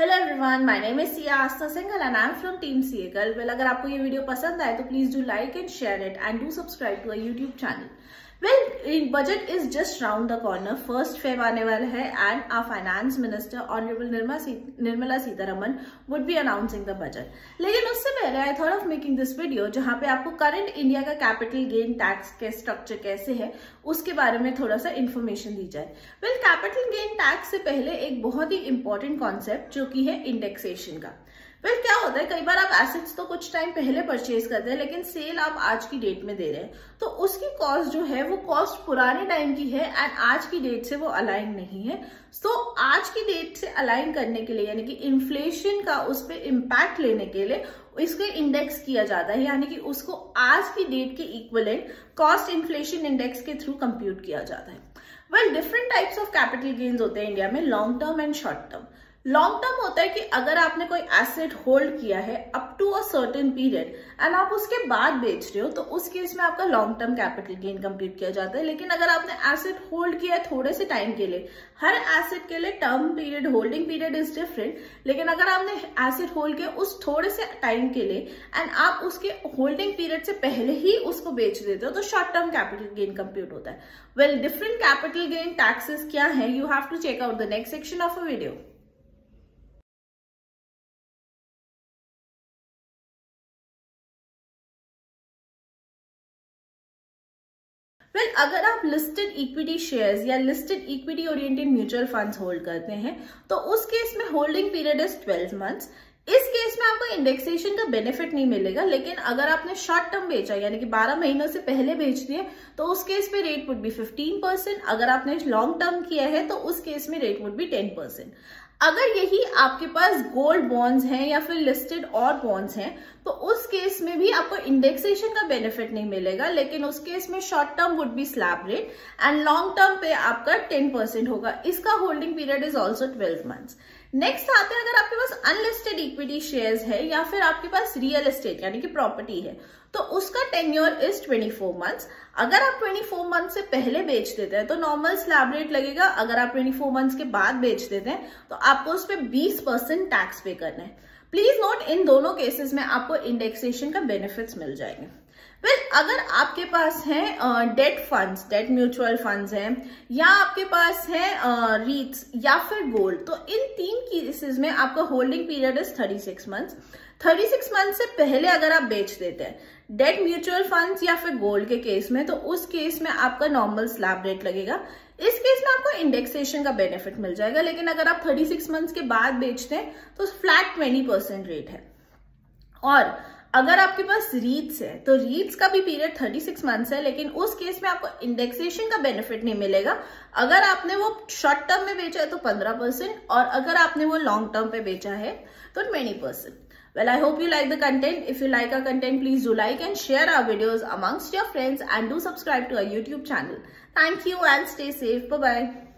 Hello everyone, my name is Siya Astha Singhal and I am from team Seagull. Well, अगर आपको ये video पसंद आए तो please do like and share it and do subscribe to our YouTube channel. Well, budget is just round the corner. 1 Feb आने वाला है and our finance minister honourable Nirmala Sitharaman would be announcing the budget. लेकिन उससे पहले I thought of making this video जहां पे आपको current India का कैपिटल गेन टैक्स के स्ट्रक्चर कैसे है उसके बारे में थोड़ा सा इन्फॉर्मेशन दी जाए। वेल, कैपिटल गेन टैक्स से पहले एक बहुत ही इंपॉर्टेंट कॉन्सेप्ट जो कि है इंडेक्सेशन का। वेल, क्या होता है, कई बार आप एसेट्स तो कुछ टाइम पहले परचेज करते हैं लेकिन सेल आप आज की डेट में दे रहे हैं, तो उसकी कॉस्ट जो है वो कॉस्ट पुराने टाइम की है एंड आज की डेट से वो अलाइन नहीं है। तो आज की डेट से अलाइन करने के लिए यानी कि इन्फ्लेशन का उस पर इम्पैक्ट लेने के लिए इसको इंडेक्स किया जाता है, यानी कि उसको आज की डेट के इक्विवेलेंट कॉस्ट इन्फ्लेशन इंडेक्स के थ्रू कंप्यूट किया जाता है। Well, different types of capital gains होते हैं इंडिया में, long term and short term. Long term होता है कि अगर आपने कोई एसेट होल्ड किया है up to a certain period and आप उसके बाद बेच रहे हो तो उस केस में आपका long term capital gain compute किया जाता है। लेकिन अगर आपने एसेट होल्ड किया है थोड़े से टाइम के लिए, हर एसेट के लिए term period holding period is different, लेकिन अगर आपने एसेट होल्ड किया उस थोड़े से टाइम के लिए एंड आप उसके होल्डिंग पीरियड से पहले ही उसको बेच देते हो तो short term capital gain compute होता है। Well, different capital gain taxes क्या है, you have to check out the next section of a video. Well, अगर आप लिस्टेड इक्विटी शेयर्स या listed equity oriented mutual funds hold करते हैं तो उस केस में होल्डिंग पीरियड इज 12 मंथ्स। इस केस में आपको इंडेक्सेशन का बेनिफिट नहीं मिलेगा, लेकिन अगर आपने शॉर्ट टर्म बेचा यानी कि 12 महीनों से पहले बेच दिए तो उस केस में रेट वुड बी 15%। अगर आपने लॉन्ग टर्म किया है तो उस केस में रेट वुड बी 10%। अगर यही आपके पास गोल्ड बॉन्ड्स हैं या फिर लिस्टेड और बॉन्ड्स हैं तो उस केस में भी आपको इंडेक्सेशन का बेनिफिट नहीं मिलेगा, लेकिन उस केस में short term would be slab rate and long term पे आपका 10% होगा। इसका holding period is also 12 months. Next आते हैं, अगर आपके पास अनलिस्टेड इक्विटी शेयर्स है या फिर आपके पास रियल एस्टेट यानी कि प्रॉपर्टी है तो उसका टेन्योर इज 24 मंथ्स। अगर आप 24 मंथ से पहले बेच देते हैं तो नॉर्मल स्लैब रेट लगेगा। अगर आप 24 मंथ्स के बाद बेच देते हैं तो आपको उस पर 20% टैक्स पे करना है। प्लीज नोट, इन दोनों केसेस में आपको इंडेक्सेशन का बेनिफिट्स मिल जाएंगे। वेल, अगर आपके पास है date funds, debt mutual funds हैं या आपके पास है रीट्स या फिर गोल्ड, तो इन 3 केसेस में आपका holding period is 36 months. 36 month से पहले अगर आप बेच देते हैं डेट म्यूचुअल फंड्स या फिर गोल्ड के केस में तो उस केस में आपका नॉर्मल स्लैब रेट लगेगा। इस केस में आपको इंडेक्सेशन का बेनिफिट मिल जाएगा, लेकिन अगर आप 36 मंथ्स के बाद बेचते हैं तो फ्लैट 20% रेट है। और अगर आपके पास रीट्स है तो रीट्स का भी पीरियड 36 मंथ्स है, लेकिन उस केस में आपको इंडेक्सेशन का बेनिफिट नहीं मिलेगा। अगर आपने वो शॉर्ट टर्म में बेचा है तो 15% और अगर आपने वो लॉन्ग टर्म पे बेचा है तो 20%। Well, I hope you like the content. If you like our content, please do like and share our videos amongst your friends and do subscribe to our YouTube channel. Thank you and stay safe. Bye-bye.